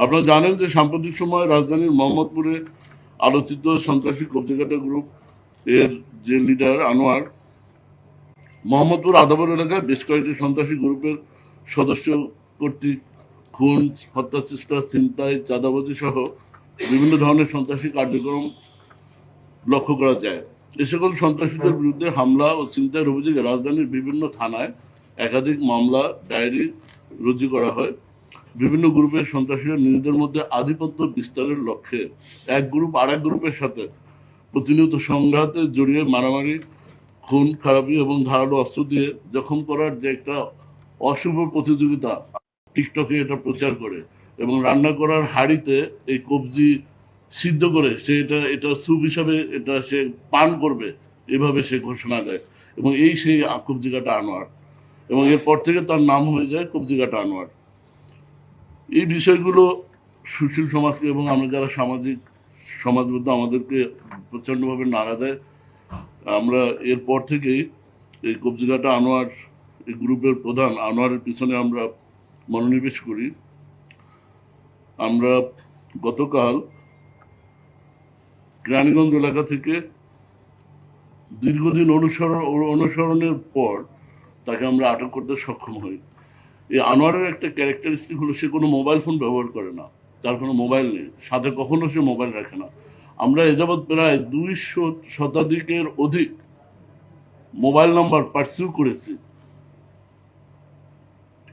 আপনারা জানেন যে সাম্প্রতিক সময়ে রাজধানীর মোহাম্মদপুরে আলোচিত সন্ত্রাসী কবজিকাটা গ্রুপ এর যে লিডার আনোয়ার মোহাম্মদপুর আদাবর এলাকায় বেশ কয়েকটি সন্ত্রাসী গ্রুপের সদস্য কর্তৃক খুন, হত্যা চেষ্টা, ছিনতাই, চাঁদাবাজি সহ বিভিন্ন ধরনের সন্ত্রাসী কার্যক্রম লক্ষ্য করা যায়। এ সকল সন্ত্রাসীদের বিরুদ্ধে হামলা ও ছিনতাইয়ের অভিযোগে রাজধানীর বিভিন্ন থানায় একাধিক মামলা ডায়েরি রুজু করা হয়। বিভিন্ন গ্রুপের সন্ত্রাসীরা নিজেদের মধ্যে আধিপত্য বিস্তারের লক্ষ্যে এক গ্রুপ আরেক গ্রুপের সাথে প্রতিনিয়ত সংঘাতে জড়িয়ে মারামারি, খুন খারাপি এবং ধারালো অস্ত্র দিয়ে জখম করার যে একটা অশুভ প্রতিযোগিতা টিকটকে এটা প্রচার করে এবং রান্না করার হাঁড়িতে এই কবজি সিদ্ধ করে সে এটা স্যুপ হিসাবে এটা সে পান করবে, এভাবে সে ঘোষণা দেয় এবং এই সেই কবজি কাটা আনোয়ার, এবং এরপর থেকে তার নাম হয়ে যায় কবজি কাটা আনোয়ার। এই বিষয়গুলো সুশীল সমাজকে এবং আমরা যারা সামাজিক সমাজবদ্ধ আমাদেরকে প্রচন্ডভাবে নাড়া দেয়। আমরা এরপর থেকেই এই কবজিঘাটা আনোয়ার এই গ্রুপের প্রধান আনোয়ারের পিছনে আমরা মনোনিবেশ করি। আমরা গতকাল কেরানীগঞ্জ এলাকা থেকে দীর্ঘদিন অনুসরণের পর তাকে আমরা আটক করতে সক্ষম হই। এই আনোয়ারের একটা ক্যারেক্টারিস্টিক হলো সে কোনো মোবাইল ফোন ব্যবহার করে না, তার কোনো মোবাইল নেই, সাথে কখনো সে মোবাইল রাখে না। আমরা এ যাবৎ প্রায় 200 শতাধিকের অধিক মোবাইল নাম্বার পার্সিউ করেছি।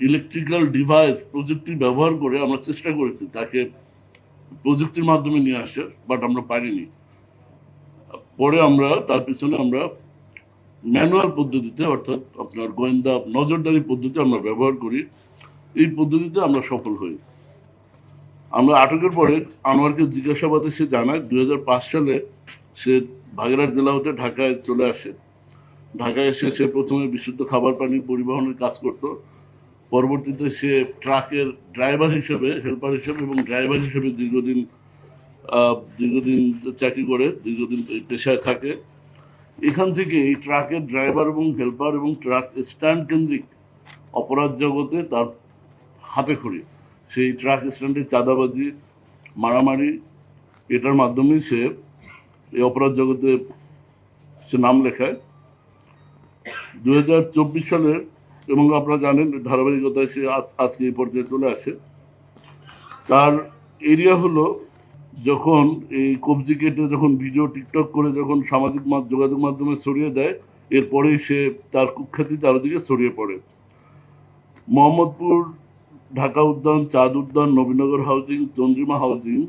ইলেকট্রিক্যাল ডিভাইস প্রযুক্তি ব্যবহার করে আমরা চেষ্টা করেছি তাকে প্রযুক্তির মাধ্যমে নিয়ে আসার, বাট আমরা পারিনি। পরে আমরা তার পিছনে আমরা ম্যানুয়াল পদ্ধতিতে অর্থাৎ আপনার গোয়েন্দা নজরদারি পদ্ধতি আমরা ব্যবহার করি। এই পদ্ধতিতে আমরা সফল হই। আমরা আটকের পরে আনোয়ারকে জিজ্ঞাসাবাদে সে জানায় 2005 সালে সে ভাগেরহাট জেলা হতে ঢাকায় চলে আসে। ঢাকায় এসে সে প্রথমে বিশুদ্ধ খাবার পানি পরিবহনের কাজ করত। পরবর্তীতে সে ট্রাকের ড্রাইভার হিসেবে, হেল্পার হিসেবে এবং ড্রাইভার হিসেবে দীর্ঘদিন চাকরি করে, দীর্ঘদিন পেশায় থাকে। এখান থেকে এই ট্রাকের ড্রাইভার এবং হেল্পার এবং ট্রাক স্ট্যান্ড কেন্দ্রিক অপরাধ জগতে তার হাতে খড়ি। সেই ট্রাক স্ট্যান্ডে চাঁদাবাজি, মারামারি, এটার মাধ্যমে সে এই অপরাধ জগতে সে নাম লেখায়। 2024 সালের, এবং আপনারা জানেন ধারাবাহিকতায় সে আজকে এই পর্যায়ে চলে আসে। তার এরিয়া হলো যখন এই কবজি কেটে যখন ভিডিও টিকটক করে যখন সামাজিক যোগাযোগ মাধ্যমে ছড়িয়ে দেয়, এরপরেই সে তার কুখ্যাতি চারিদিকে ছড়িয়ে পড়ে। মোহাম্মদপুর, ঢাকা উদ্যান, চাঁদ উদ্যান, নবীনগর হাউজিং, চন্দ্রিমা হাউজিং,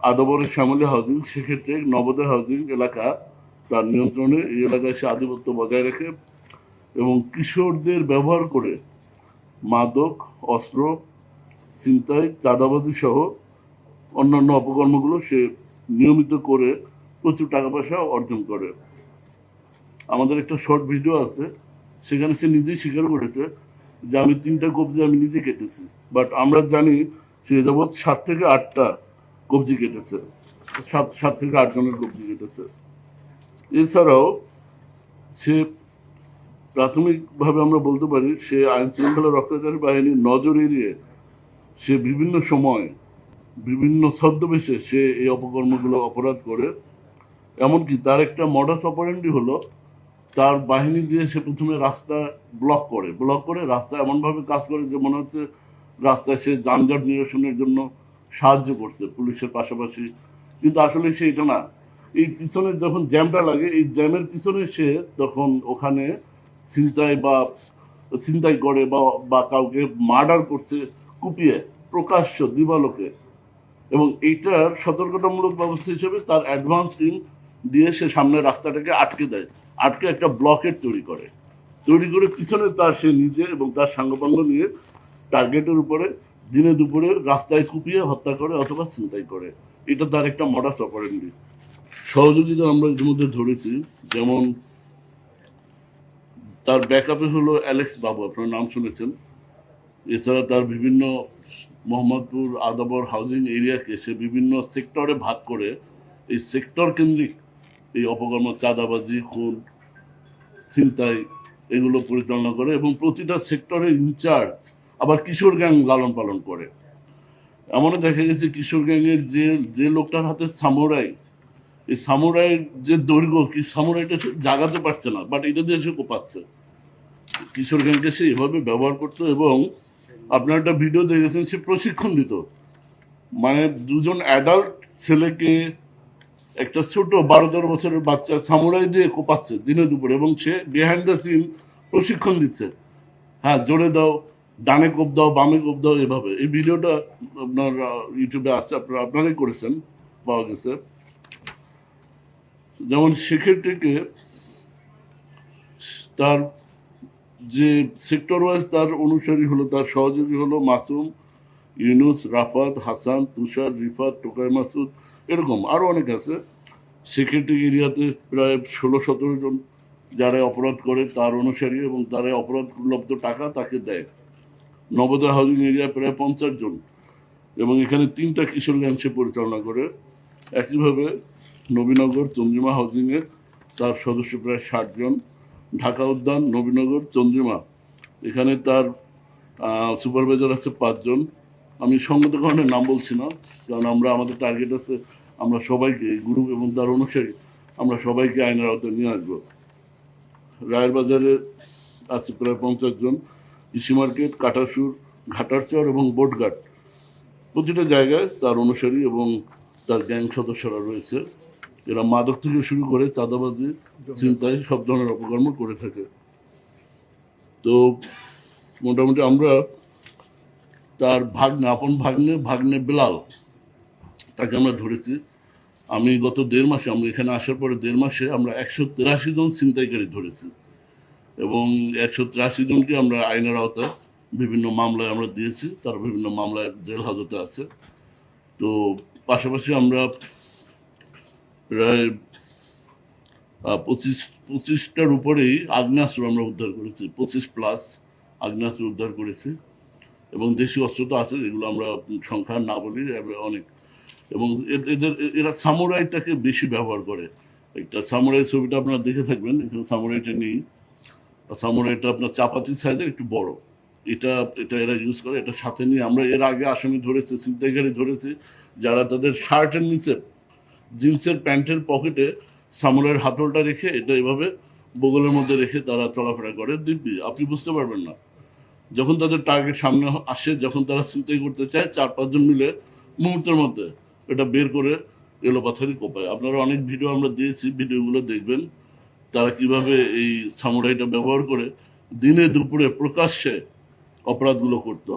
আদাবরের শ্যামলী হাউজিং, সেক্ষেত্রে নবোদয় হাউজিং এলাকা তার নিয়ন্ত্রণে। এই এলাকায় সে আধিপত্য বজায় রাখে এবং কিশোরদের ব্যবহার করে মাদক, অস্ত্র, ছিনতাই, চাঁদাবাজি সহ অন্যান্য অপকর্মগুলো সে নিয়মিত করে প্রচুর টাকা পয়সা অর্জন করে। আমাদের একটা শর্ট ভিডিও আছে, সেখানে সে নিজেই স্বীকার করেছে যে আমি 3টা কবজি আমি নিজে কেটেছি, বাট আমরা জানি সে যাবৎ 7 থেকে 8টা কবজি কেটেছে, 7 থেকে 8 জনের কবজি কেটেছে। এছাড়াও সে প্রাথমিকভাবে আমরা বলতে পারি সে আইন শৃঙ্খলা রক্ষাকারী বাহিনীর নজর এড়িয়ে সে বিভিন্ন সময় বিভিন্ন ছদ্মবেশে সে এই অপকর্মগুলো অপরাধ করে। এমনকি তার একটা মডাস অপারেন্ডি হলো তার বাহিনী দিয়ে সে প্রথমে রাস্তা ব্লক করে রাস্তা এমনভাবে কাজ করে যে মনে হচ্ছে রাস্তায় সে যানজট নিরসনের জন্য সাহায্য করছে পুলিশের পাশাপাশি, কিন্তু আসলে সে এটা না। এই পিছনে যখন জ্যামটা লাগে, এই জ্যামের পিছনে সে তখন ওখানে ছিনতাই করে বা কাউকে মার্ডার করছে কুপিয়ে প্রকাশ্য দিবালোকে, এবং এইটার সতর্কতামূলক ব্যবস্থা হিসেবে তার অ্যাডভান্স টিম দিয়ে সে সামনের রাস্তাটাকে আটকে দেয়, আটকে একটা ব্লকেট তৈরি করে পিছনে তার সে নিজে এবং তার সাঙ্গপাঙ্গ নিয়ে টার্গেটের উপরে দিনে দুপুরে রাস্তায় কুপিয়ে হত্যা করে অথবা ছিনতাই করে। এটা তার একটা মডাস অপারেন্ডি। সহযোগিতা আমরা ইতিমধ্যে ধরেছি, যেমন তার ব্যাকআপে হলো অ্যালেক্স বাবু, আপনার নাম শুনেছেন। এছাড়া তার বিভিন্ন মোহাম্মদপুর আদাবর হাউজিং এরিয়াকে সে বিভিন্ন সেক্টরে ভাগ করে এই সেক্টর কেন্দ্রিক এই অপকর্ম, চাঁদাবাজি, খুন, ছিনতাই এগুলো পরিচালনা করে এবং প্রতিটা সেক্টরের ইনচার্জ আবার কিশোর গ্যাং লালন পালন করে। এমনও দেখা গেছে কিশোর গ্যাংয়ের যে যে লোকটার হাতে সামুরাই, এই সামুরাইয়ের যে দৈর্ঘ্য কি সামুরাইটা সে জাগাতে পারছে না, বাট এটা দিয়ে সে কোপাচ্ছে। কিশোর গ্যাংকে সে এভাবে ব্যবহার করতো এবং আপনার একটা ভিডিও দেখেছেন সে প্রশিক্ষণ দিত, মানে দুজন অ্যাডাল্ট ছেলেকে একটা ছোট 12-13 বছরের বাচ্চা সামুরাই দিয়ে কোপাচ্ছে দিনে দুপুরে, এবং সে বিহাইন্ড দ্য সিন প্রশিক্ষণ দিচ্ছে। হ্যাঁ, জোরে দাও, ডানে কোপ দাও, বামে কোপ দাও, এভাবে। এই ভিডিওটা আপনার ইউটিউবে আছে, আপনারা আপনারাই করেছেন, পাওয়া গেছে। যেমন সেক্ষেত্রে তার যে সেক্টর ওয়াইজ তার অনুসারী হলো, তার সহযোগী হলো মাসুম, ইউনুস, রাফাত, হাসান, তুষার, রিফাত, টোকাই মাসুদ, এরকম আরো অনেক আছে। সেক্রেটারি এরিয়াতে প্রায় 16-17 জন যারা অপরাধ করে তার অনুসারী, এবং তারা অপরাধ লব্ধ টাকা তাকে দেয়। নবোদয় হাউজিং এরিয়া প্রায় 50 জন, এবং এখানে 3টা কিশোর গ্যাং সে পরিচালনা করে। একইভাবে নবীনগর চন্দ্রিমা হাউজিংয়ে তার সদস্য প্রায় 60 জন। ঢাকা উদ্যান, নবীনগর, চন্দ্রিমা, এখানে তার সুপারভাইজার আছে 5 জন। আমি সঙ্গত কারণে নাম বলছি না, কারণ আমরা আমাদের টার্গেট আছে আমরা সবাইকে গ্রুপ এবং তার অনুসারী আমরা সবাইকে আইনের আওতায় নিয়ে আসবো। রায়ের বাজারে আছে প্রায় 50 জন। কৃষি মার্কেট, কাটাসুর, ঘাটারচর এবং বোটঘাট, প্রতিটা জায়গায় তার অনুসারী এবং তার গ্যাং সদস্যরা রয়েছে। এরা মাদক থেকে শুরু করে চাঁদাবাজি, ছিনতাই, সব ধরনের অপকর্ম করে থাকে। তো মোটামুটি আমরা তার ভাগ্নে, আপন ভাগ্নে, ভাগ্নে বেলাল, তাকে আমরা ধরেছি। আমি গত 1.5 মাসে, আমরা এখানে আসার পরে 1.5 মাসে আমরা 183 জন ছিনতাইকারী ধরেছি, এবং 183 জনকে আমরা আইনের আওতায় বিভিন্ন মামলায় আমরা দিয়েছি, তারা বিভিন্ন মামলায় জেল হাজতে আছে। তো পাশাপাশি আমরা প্রায় 25টার উপরেই আগ্নেয়াস্ত্র আমরা উদ্ধার করেছি, 25+ আগ্নেয়াস্ত্র উদ্ধার করেছি, এবং দেশীয় অস্ত্র তো আছে, এগুলো আমরা সংখ্যা না বলি অনেক। এবং এদের এরা সামুরাইটাকে বেশি ব্যবহার করে। একটা সামুরাই ছবিটা আপনারা দেখে থাকবেন, এখানে সামুরাইটা নেই। সামুরাইটা আপনার চাপাতি সাইজের, একটু বড়। এটা এটা এরা ইউজ করে। এটা সাথে নিয়ে আমরা এর আগে আসামি ধরেছি, ছিনতাইকারী ধরেছি, যারা তাদের শার্টের নিচে জিন্সের প্যান্টের পকেটে সামুরাইয়ের হাতলটা রেখে এটা এভাবে বগলের মধ্যে রেখে তারা চলাফেরা করে। দিব্যি আপনি বুঝতে পারবেন না, যখন তাদের টার্গেট সামনে আসে, যখন তারা ছিনতাই করতে চায়, 4-5 জন মিলে মুহূর্তের মধ্যে এটা বের করে এলোপাথারি কোপায়। আপনারা অনেক ভিডিও আমরা দিয়েছি, ভিডিওগুলো দেখবেন তারা কিভাবে এই সামুরাইটা ব্যবহার করে দিনে দুপুরে প্রকাশ্যে অপরাধগুলো করত।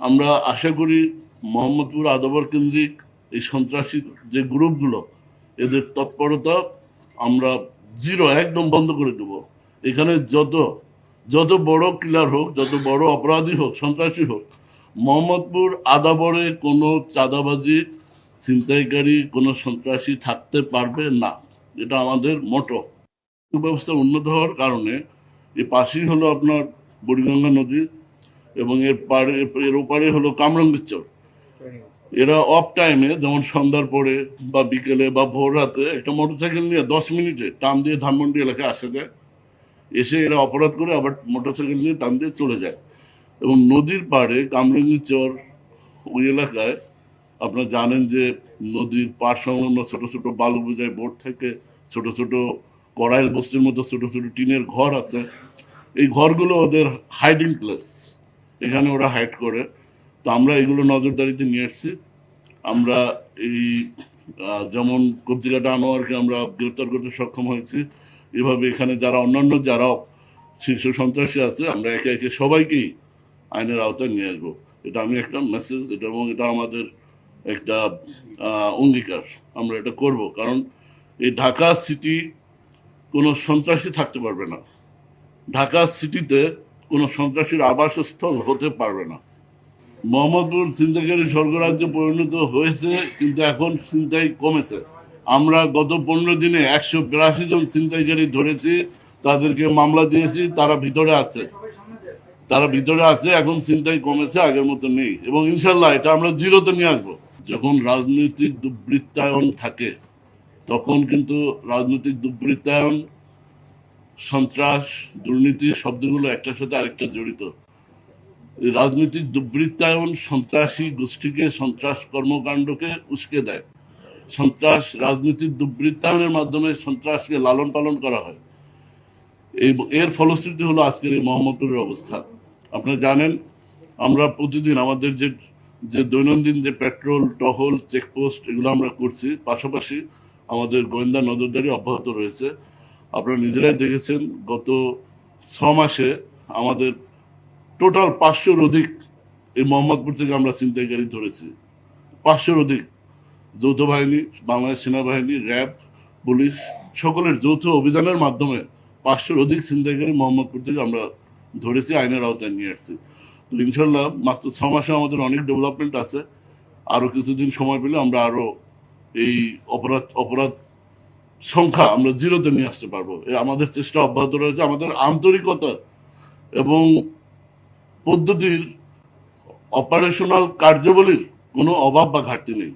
আমরা আশা করি মোহাম্মদপুর আদাবর কেন্দ্রিক এই সন্ত্রাসী যে গ্রুপগুলো, এদের তৎপরতা আমরা জিরো, একদম বন্ধ করে দেব। এখানে যত যত বড় কিলার হোক, যত বড় অপরাধী হোক, সন্ত্রাসী হোক, মোহাম্মদপুর আদাবরে কোনো চাঁদাবাজি, ছিনতাইকারী, কোনো সন্ত্রাসী থাকতে পারবে না। এটা আমাদের মোটো। ব্যবস্থা উন্নত হওয়ার কারণে এই পাশেই হলো আপনার বুড়িগঙ্গা নদী, এবং এর ওপারে হলো কামরাঙ্গীর চর। এরা অফ টাইমে, যেমন সন্ধ্যার পরে বা বিকেলে বা ভোর রাতে, একটা মোটরসাইকেল নিয়ে 10 মিনিটে টান দিয়ে ধানমন্ডি এলাকায় আসে যায়, এসে এরা অপরাধ করে আবার মোটরসাইকেল নিয়ে টান দিয়ে চলে যায়। এবং নদীর পাড়ে কামরাঙ্গীর চর ওই এলাকায় আপনারা জানেন যে নদীর পাড় সংলগ্ন ছোট ছোট বালু বোঝাই বোট থেকে, ছোট ছোট কড়াইল বস্তির মতো ছোট ছোট টিনের ঘর আছে। এই ঘরগুলো ওদের হাইডিং প্লেস, এখানে ওরা হাইড করে। তো আমরা এগুলো নজরদারিতে নিয়ে এসেছি। আমরা এই যেমন কবজিকাটা আনোয়ারকে আমরা গ্রেপ্তার করতে সক্ষম হয়েছি, এভাবে এখানে যারা অন্যান্য যারা শীর্ষ সন্ত্রাসী আছে, আমরা একে একে সবাইকেই আইনের আওতায় নিয়ে আসবো। এটা আমি একটা মেসেজ, এটা, এবং এটা আমাদের একটা অঙ্গীকার, আমরা এটা করব। কারণ এই ঢাকা সিটি কোনো সন্ত্রাসী থাকতে পারবে না, ঢাকা সিটিতে কোনো সন্ত্রাসীর আবাসস্থল হতে পারবে না। মোহাম্মদপুর ছিনতাইকারী স্বর্গরাজ্যে পরিণত হয়েছে, কিন্তু এখন ছিনতাই কমেছে। আমরা গত 15 দিনে 182 জন ছিনতাইকারী ধরেছি, তাদেরকে মামলা দিয়েছি, তারা ভিতরে আছে, এখন ছিনতাই কমেছে, আগের মতো নেই, এবং ইনশাল্লাহ এটা আমরা জিরোতে নিয়ে আসবো। যখন রাজনৈতিক দুর্বৃত্তায়ন থাকে, তখন কিন্তু রাজনৈতিক দুর্বৃত্তায়ন, সন্ত্রাস, দুর্নীতি শব্দগুলো একটার সাথে আরেকটা জড়িত। এই রাজনৈতিক দুর্বৃত্তায়ন সন্ত্রাসী গোষ্ঠীকে, সন্ত্রাস কর্মকাণ্ডকে উস্কে দেয়। সন্ত্রাস রাজনৈতিক দুর্বৃত্তায়নের মাধ্যমে সন্ত্রাসকে লালন পালন করা হয়। এর ফলশ্রুতি হলো আজকের এই মোহাম্মদপুরের অবস্থা। আপনারা জানেন আমরা প্রতিদিন আমাদের যে যে দৈনন্দিন যে পেট্রোল, টহল, চেকপোস্ট এগুলো আমরা করছি, পাশাপাশি আমাদের গোয়েন্দা নজরদারি অব্যাহত রয়েছে। আপনারা নিজেরাই দেখেছেন গত 6 মাসে আমাদের টোটাল 500-র অধিক এই মোহাম্মদপুর থেকে আমরা ছিনতাইকারী ধরেছি। 500-র অধিক। যৌথ বাহিনী, বাংলাদেশ সেনাবাহিনী, র্যাব, পুলিশ সকলের যৌথ অভিযানের মাধ্যমে 500-র অধিক ছিনতাইকারী মোহাম্মদপুর থেকে আমরা ধরেছি, আইনের আওতায় নিয়ে আসছি। তো ইনশাল্লাহ মাত্র 6 মাসে আমাদের অনেক ডেভেলপমেন্ট আছে। আরো কিছুদিন সময় পেলে আমরা আরো এই অপরাধ সংখ্যা আমরা জিরোতে নিয়ে আসতে পারবো। আমাদের চেষ্টা অব্যাহত রয়েছে। আমাদের আন্তরিকতা এবং পদ্ধতির, অপারেশনাল কার্যাবলীর কোনো অভাব বা ঘাটতি নেই।